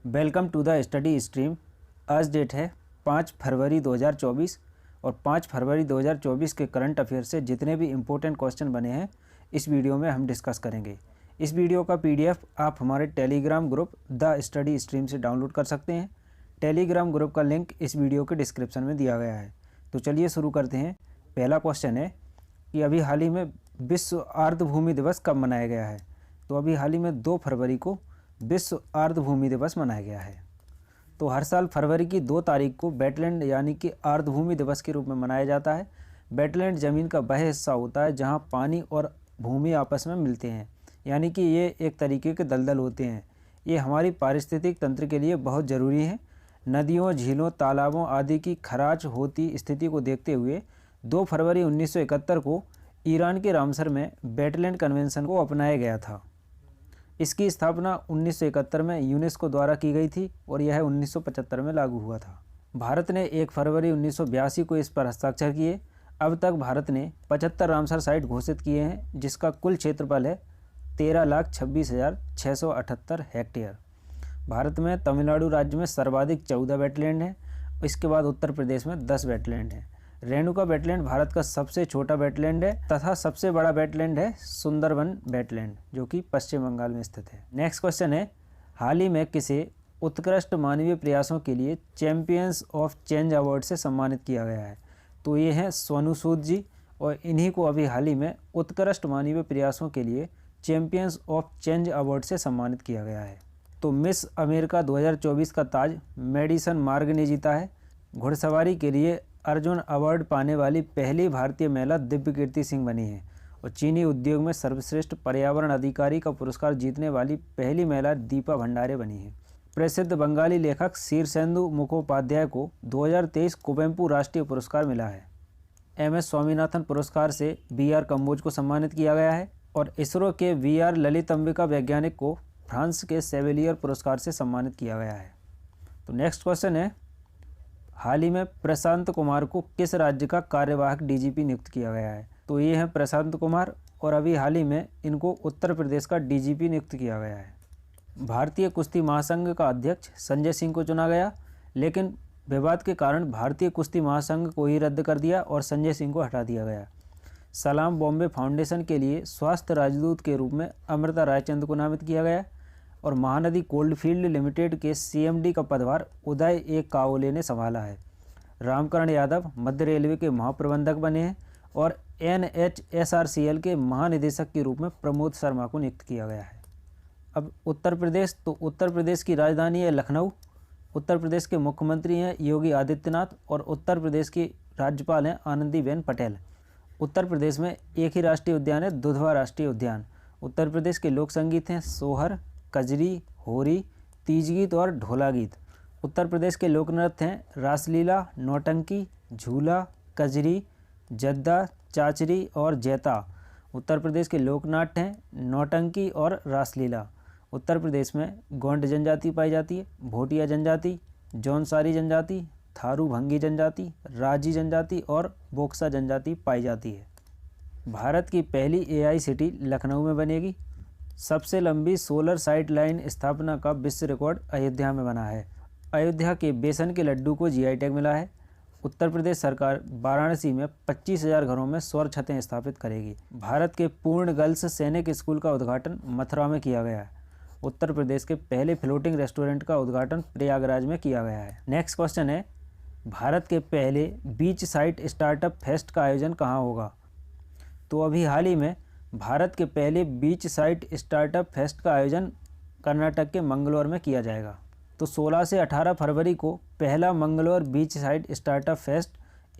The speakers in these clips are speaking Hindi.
Welcome to the study stream. आज डेट है 5 फरवरी 2024 और 5 फरवरी 2024 के करंट अफेयर से जितने भी इम्पोर्टेंट क्वेश्चन बने हैं इस वीडियो में हम डिस्कस करेंगे। इस वीडियो का पीडीएफ आप हमारे Telegram group the study stream से डाउनलोड कर सकते हैं। टेलीग्राम ग्रुप का लिंक इस वीडियो के डिस्क्रिप्शन में दिया गया है। तो चलिए शुरू करते हैं। पहला क्वेश्चन है कि अभी हाल ही में विश्व आर्द्रभूमि दिवस कब मनाया गया है। तो अभी हाल ही में 2 फरवरी को विश्व आर्द्रभूमि दिवस मनाया गया है। तो हर साल फरवरी की 2 तारीख को वेटलैंड यानी कि आर्द्रभूमि दिवस के रूप में मनाया जाता है। वेटलैंड ज़मीन का वह हिस्सा होता है जहां पानी और भूमि आपस में मिलते हैं, यानी कि ये एक तरीके के दलदल होते हैं। ये हमारी पारिस्थितिक तंत्र के लिए बहुत ज़रूरी है। नदियों, झीलों, तालाबों आदि की खराज होती स्थिति को देखते हुए 2 फरवरी 1971 को ईरान के रामसर में वेटलैंड कन्वेंशन को अपनाया गया था। इसकी स्थापना 1971 में यूनेस्को द्वारा की गई थी और यह 1975 में लागू हुआ था। भारत ने 1 फरवरी 1982 को इस पर हस्ताक्षर किए। अब तक भारत ने 75 रामसर साइट घोषित किए हैं, जिसका कुल क्षेत्रफल है 13,26,678 हेक्टेयर। भारत में तमिलनाडु राज्य में सर्वाधिक 14 वेटलैंड हैं। इसके बाद उत्तर प्रदेश में 10 वेटलैंड हैं। रेणुका वेटलैंड भारत का सबसे छोटा वेटलैंड है तथा सबसे बड़ा वेटलैंड है सुंदरवन वेटलैंड, जो कि पश्चिम बंगाल में स्थित है। नेक्स्ट क्वेश्चन है, हाल ही में किसे उत्कृष्ट मानवीय प्रयासों के लिए चैंपियंस ऑफ चेंज अवार्ड से सम्मानित किया गया है। तो ये हैं सोनू सूद जी, और इन्हीं को अभी हाल ही में उत्कृष्ट मानवीय प्रयासों के लिए चैंपियंस ऑफ चेंज अवार्ड से सम्मानित किया गया है। तो मिस अमेरिका 2024 का ताज मेडिसन मार्ग ने जीता है। घुड़सवारी के लिए अर्जुन अवार्ड पाने वाली पहली भारतीय महिला दिव्यकीर्ति सिंह बनी है, और चीनी उद्योग में सर्वश्रेष्ठ पर्यावरण अधिकारी का पुरस्कार जीतने वाली पहली महिला दीपा भंडारे बनी है। प्रसिद्ध बंगाली लेखक शीर्षेंदु मुखोपाध्याय को 2023 कुवेंपु राष्ट्रीय पुरस्कार मिला है। MS स्वामीनाथन पुरस्कार से BR कम्बोज को सम्मानित किया गया है, और इसरो के VR ललित अंबिका वैज्ञानिक को फ्रांस के सेवेलियर पुरस्कार से सम्मानित किया गया है। तो नेक्स्ट क्वेश्चन है, हाल ही में प्रशांत कुमार को किस राज्य का कार्यवाहक DGP नियुक्त किया गया है। तो ये हैं प्रशांत कुमार, और अभी हाल ही में इनको उत्तर प्रदेश का DGP नियुक्त किया गया है। भारतीय कुश्ती महासंघ का अध्यक्ष संजय सिंह को चुना गया, लेकिन विवाद के कारण भारतीय कुश्ती महासंघ को ही रद्द कर दिया और संजय सिंह को हटा दिया गया। सलाम बॉम्बे फाउंडेशन के लिए स्वास्थ्य राजदूत के रूप में अमृता रायचंद को नामित किया गया, और महानदी कोल्डफील्ड लिमिटेड के CMD का पदभार उदय ए काओले ने संभाला है। रामकरण यादव मध्य रेलवे के महाप्रबंधक बने हैं, और NHSRCL के महानिदेशक के रूप में प्रमोद शर्मा को नियुक्त किया गया है। अब उत्तर प्रदेश, तो उत्तर प्रदेश की राजधानी है लखनऊ। उत्तर प्रदेश के मुख्यमंत्री हैं योगी आदित्यनाथ, और उत्तर प्रदेश की राज्यपाल हैं आनंदीबेन पटेल। उत्तर प्रदेश में एक ही राष्ट्रीय उद्यान है, दुधवा राष्ट्रीय उद्यान। उत्तर प्रदेश के लोक संगीत हैं सोहर, कजरी, होरी, तीज गीत और ढोला गीत। उत्तर प्रदेश के लोक नृत्य हैं रासलीला, नौटंकी, झूला, कजरी, जद्दा, चाचरी और जैता। उत्तर प्रदेश के लोक नाट्य हैं नौटंकी और रासलीला। उत्तर प्रदेश में गोंड जनजाति पाई जाती है, भोटिया जनजाति, जौनसारी जनजाति, थारू भंगी जनजाति, राजी जनजाति और बोक्सा जनजाति पाई जाती है। भारत की पहली AI सिटी लखनऊ में बनेगी। सबसे लंबी सोलर साइट लाइन स्थापना का विश्व रिकॉर्ड अयोध्या में बना है। अयोध्या के बेसन के लड्डू को GI टैग मिला है। उत्तर प्रदेश सरकार वाराणसी में 25,000 घरों में सौर छतें स्थापित करेगी। भारत के पूर्ण गर्ल्स सैनिक स्कूल का उद्घाटन मथुरा में किया गया है। उत्तर प्रदेश के पहले फ्लोटिंग रेस्टोरेंट का उद्घाटन प्रयागराज में किया गया है। नेक्स्ट क्वेश्चन है, भारत के पहले बीच साइट स्टार्टअप फेस्ट का आयोजन कहाँ होगा। तो अभी हाल ही में भारत के पहले बीच साइट स्टार्टअप फेस्ट का आयोजन कर्नाटक के मंगलोर में किया जाएगा। तो 16 से 18 फरवरी को पहला Mangalore beach site startup fest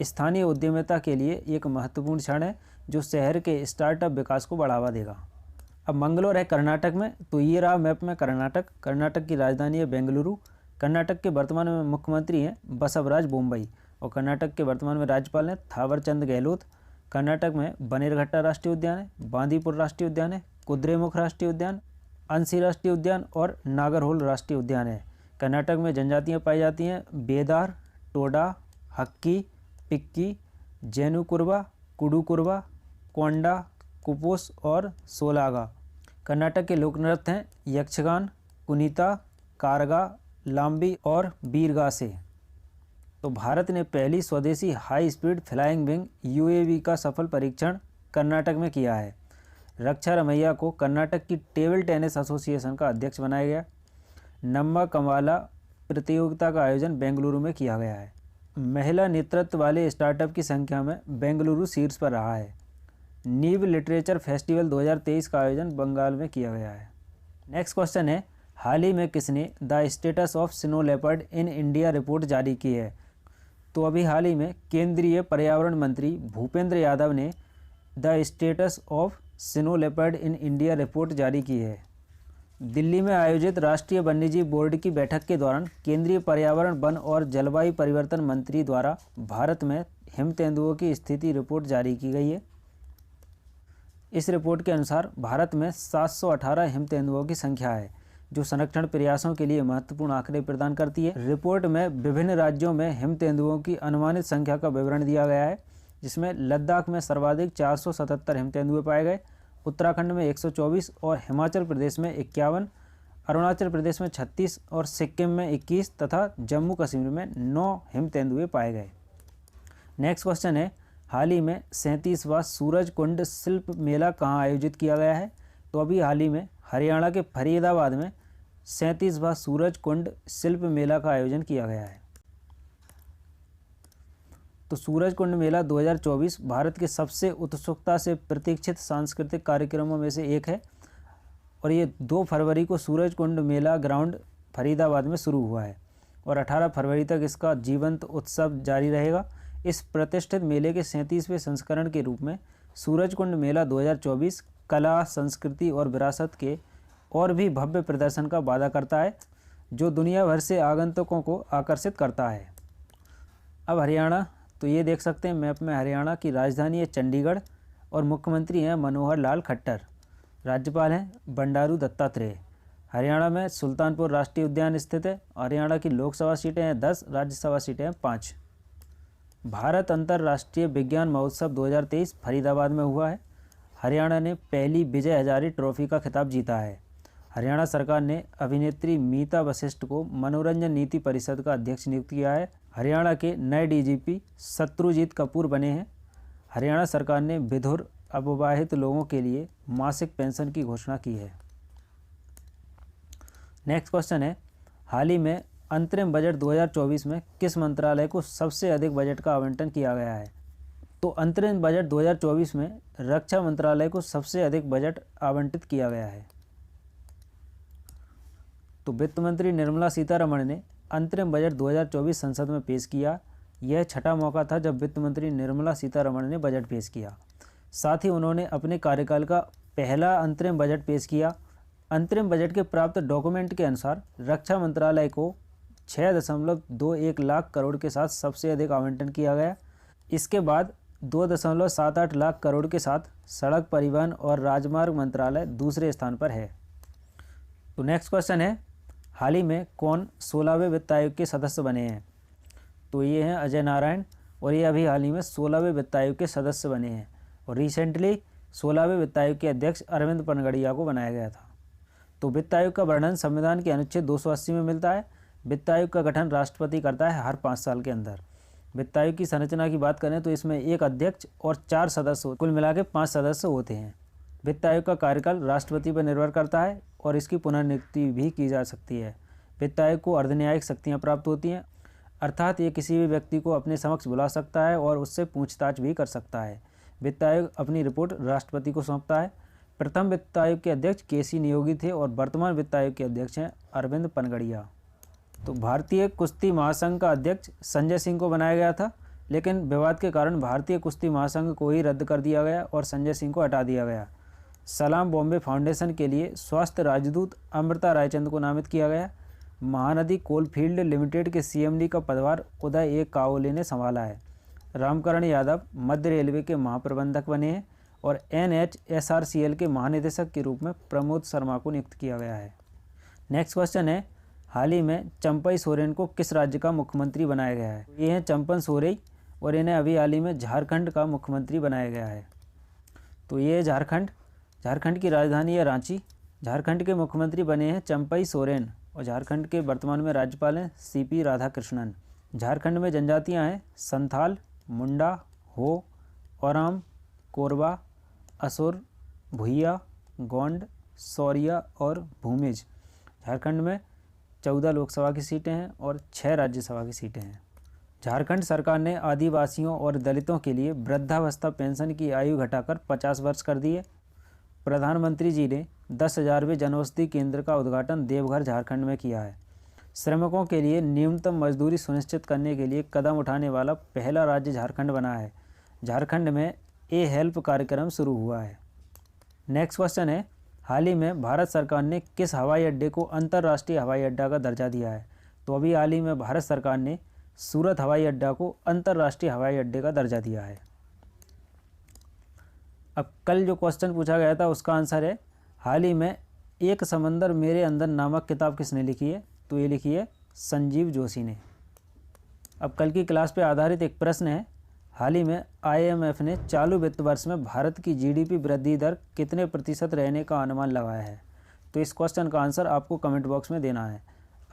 स्थानीय उद्यमिता के लिए एक महत्वपूर्ण क्षण है, जो शहर के स्टार्टअप विकास को बढ़ावा देगा। अब मंगलोर है कर्नाटक में, तो ये रहा मैप में कर्नाटक। कर्नाटक की राजधानी है बेंगलुरु। कर्नाटक के वर्तमान में मुख्यमंत्री हैं बसवराज बोम्मई, और कर्नाटक के वर्तमान में राज्यपाल हैं थावरचंद गहलोत। कर्नाटक में बनेरघट्टा राष्ट्रीय उद्यान है, बांदीपुर राष्ट्रीय उद्यान है, कुद्रेमुख राष्ट्रीय उद्यान, अंसी राष्ट्रीय उद्यान और नागरहोल राष्ट्रीय उद्यान है। कर्नाटक में जनजातियां पाई जाती हैं बेदार, टोडा, हक्की, पिक्की, जैनुकुरवा, कुडुकुरवा, कोंडा, कुपोस और सोलागा। कर्नाटक के लोक नृत्य हैं यक्षगान, कुनीता, कारगा, लांबी और बीरगा से। तो भारत ने पहली स्वदेशी high speed flying wing UAV का सफल परीक्षण कर्नाटक में किया है। रक्षा रमैया को कर्नाटक की टेबल टेनिस एसोसिएशन का अध्यक्ष बनाया गया। नम्मा कमाला प्रतियोगिता का आयोजन बेंगलुरु में किया गया है। महिला नेतृत्व वाले स्टार्टअप की संख्या में बेंगलुरु शीर्ष पर रहा है। नीव लिटरेचर फेस्टिवल 2023 का आयोजन बंगाल में किया गया है। नेक्स्ट क्वेश्चन है, हाल ही में किसने the status of snow leopard in India report जारी की है? तो अभी हाल ही में केंद्रीय पर्यावरण मंत्री भूपेंद्र यादव ने the status of snow leopard in India report जारी की है। दिल्ली में आयोजित राष्ट्रीय वन्यजीव बोर्ड की बैठक के दौरान केंद्रीय पर्यावरण, वन और जलवायु परिवर्तन मंत्री द्वारा भारत में हिम तेंदुओं की स्थिति रिपोर्ट जारी की गई है। इस रिपोर्ट के अनुसार भारत में 718 हिम तेंदुओं की संख्या है, जो संरक्षण प्रयासों के लिए महत्वपूर्ण आंकड़े प्रदान करती है। रिपोर्ट में विभिन्न राज्यों में हिम तेंदुओं की अनुमानित संख्या का विवरण दिया गया है, जिसमें लद्दाख में सर्वाधिक 477 हिम तेंदुए पाए गए, उत्तराखंड में 124 और हिमाचल प्रदेश में 51, अरुणाचल प्रदेश में 36 और सिक्किम में 21 तथा जम्मू कश्मीर में 9 हिम तेंदुए पाए गए। नेक्स्ट क्वेश्चन है, हाल ही में 37वां सूरज कुंड शिल्प मेला कहाँ आयोजित किया गया है? तो अभी हाल ही में हरियाणा के फरीदाबाद में 37वां सूरज कुंड शिल्प मेला का आयोजन किया गया है। तो सूरज कुंड मेला 2024 भारत के सबसे उत्सुकता से प्रतीक्षित सांस्कृतिक कार्यक्रमों में से एक है और ये 2 फरवरी को सूरज कुंड मेला ग्राउंड फरीदाबाद में शुरू हुआ है और 18 फरवरी तक इसका जीवंत उत्सव जारी रहेगा। इस प्रतिष्ठित मेले के 37वें संस्करण के रूप में सूरज कुंड मेला 2024 कला, संस्कृति और विरासत के और भी भव्य प्रदर्शन का वादा करता है, जो दुनिया भर से आगंतुकों को आकर्षित करता है। अब हरियाणा, तो ये देख सकते हैं मैप में हरियाणा की राजधानी है चंडीगढ़ और मुख्यमंत्री हैं मनोहर लाल खट्टर। राज्यपाल हैं बंडारू दत्तात्रेय। हरियाणा में सुल्तानपुर राष्ट्रीय उद्यान स्थित है। हरियाणा की लोकसभा सीटें हैं 10, राज्यसभा सीटें हैं 5। भारत अंतर्राष्ट्रीय विज्ञान महोत्सव 2023 फरीदाबाद में हुआ है। हरियाणा ने पहली विजय हजारे ट्रॉफी का खिताब जीता है। हरियाणा सरकार ने अभिनेत्री मीता वशिष्ठ को मनोरंजन नीति परिषद का अध्यक्ष नियुक्त किया है। हरियाणा के नए डीजीपी शत्रुजीत कपूर बने हैं। हरियाणा सरकार ने विधुर अविवाहित लोगों के लिए मासिक पेंशन की घोषणा की है। नेक्स्ट क्वेश्चन है, हाल ही में अंतरिम बजट 2024 में किस मंत्रालय को सबसे अधिक बजट का आवंटन किया गया है? तो अंतरिम बजट 2024 में रक्षा मंत्रालय को सबसे अधिक बजट आवंटित किया गया है। तो वित्त मंत्री निर्मला सीतारमण ने अंतरिम बजट 2024 संसद में पेश किया। यह छठा मौका था जब वित्त मंत्री निर्मला सीतारमण ने बजट पेश किया। साथ ही उन्होंने अपने कार्यकाल का पहला अंतरिम बजट पेश किया। अंतरिम बजट के प्राप्त डॉक्यूमेंट के अनुसार रक्षा मंत्रालय को 6.21 लाख करोड़ के साथ सबसे अधिक आवंटन किया गया। इसके बाद 2.78 लाख करोड़ के साथ सड़क परिवहन और राजमार्ग मंत्रालय दूसरे स्थान पर है। तो नेक्स्ट क्वेश्चन है, हाल ही में कौन 16वें वित्त आयोग के सदस्य बने हैं? तो ये हैं अजय नारायण और ये अभी हाल ही में 16वें वित्त आयोग के सदस्य बने हैं और रिसेंटली 16वें वित्त आयोग के अध्यक्ष अरविंद पनगड़िया को बनाया गया था। तो वित्त आयोग का वर्णन संविधान के अनुच्छेद 280 में मिलता है। वित्त आयोग का गठन राष्ट्रपति करता है हर 5 साल के अंदर। वित्त आयोग की संरचना की बात करें तो इसमें एक अध्यक्ष और 4 सदस्य, कुल मिला के 5 सदस्य होते हैं। वित्त आयोग का कार्यकाल राष्ट्रपति पर निर्भर करता है और इसकी पुनर्नियुक्ति भी की जा सकती है। वित्त आयोग को अर्धन्यायिक शक्तियाँ प्राप्त होती हैं, अर्थात ये किसी भी व्यक्ति को अपने समक्ष बुला सकता है और उससे पूछताछ भी कर सकता है। वित्त आयोग अपनी रिपोर्ट राष्ट्रपति को सौंपता है। प्रथम वित्त आयोग के अध्यक्ष केसी नियोगी थे और वर्तमान वित्त आयोग के अध्यक्ष हैं अरविंद पनगड़िया। तो भारतीय कुश्ती महासंघ का अध्यक्ष संजय सिंह को बनाया गया था, लेकिन विवाद के कारण भारतीय कुश्ती महासंघ को ही रद्द कर दिया गया और संजय सिंह को हटा दिया गया। सलाम बॉम्बे फाउंडेशन के लिए स्वास्थ्य राजदूत अमृता रायचंद को नामित किया गया। महानदी कोलफील्ड लिमिटेड के सीएमडी का पदभार उदय ए काओले ने संभाला है। रामकरण यादव मध्य रेलवे के महाप्रबंधक बने हैं और NHSRCL के महानिदेशक के रूप में प्रमोद शर्मा को नियुक्त किया गया है। नेक्स्ट क्वेश्चन है, हाल ही में चंपई सोरेन को किस राज्य का मुख्यमंत्री बनाया गया है? ये हैं चंपन सोरेन और इन्हें अभी हाल ही में झारखंड का मुख्यमंत्री बनाया गया है। तो ये झारखंड की राजधानी है रांची। झारखंड के मुख्यमंत्री बने हैं चंपई सोरेन और झारखंड के वर्तमान में राज्यपाल हैं CP राधाकृष्णन। झारखंड में जनजातियां हैं संथाल, मुंडा, हो, ओराम, कोरबा, असुर, भुइया, गोंड, सौरिया और भूमिज। झारखंड में 14 लोकसभा की सीटें हैं और 6 राज्यसभा की सीटें हैं। झारखंड सरकार ने आदिवासियों और दलितों के लिए वृद्धावस्था पेंशन की आयु घटाकर 50 वर्ष कर दी है। प्रधानमंत्री जी ने 10,000वें जनऔषधि केंद्र का उद्घाटन देवघर झारखंड में किया है। श्रमिकों के लिए न्यूनतम मजदूरी सुनिश्चित करने के लिए कदम उठाने वाला पहला राज्य झारखंड बना है। झारखंड में हेल्प कार्यक्रम शुरू हुआ है। नेक्स्ट क्वेश्चन है, हाल ही में भारत सरकार ने किस हवाई अड्डे को अंतर्राष्ट्रीय हवाई अड्डा का दर्जा दिया है? तो अभी हाल ही में भारत सरकार ने सूरत हवाई अड्डा को अंतर्राष्ट्रीय हवाई अड्डे का दर्जा दिया है। अब कल जो क्वेश्चन पूछा गया था उसका आंसर है, हाल ही में एक समंदर मेरे अंदर नामक किताब किसने लिखी है? तो ये लिखी है संजीव जोशी ने। अब कल की क्लास पे आधारित एक प्रश्न है, हाल ही में IMF ने चालू वित्त वर्ष में भारत की GDP वृद्धि दर कितने प्रतिशत रहने का अनुमान लगाया है? तो इस क्वेश्चन का आंसर आपको कमेंट बॉक्स में देना है।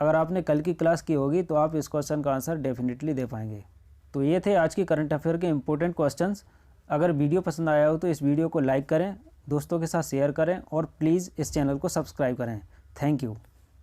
अगर आपने कल की क्लास की होगी तो आप इस क्वेश्चन का आंसर डेफिनेटली दे पाएंगे। तो ये थे आज की करंट अफेयर के इंपॉर्टेंट क्वेश्चंस। अगर वीडियो पसंद आया हो तो इस वीडियो को लाइक करें, दोस्तों के साथ शेयर करें और प्लीज़ इस चैनल को सब्सक्राइब करें। Thank you.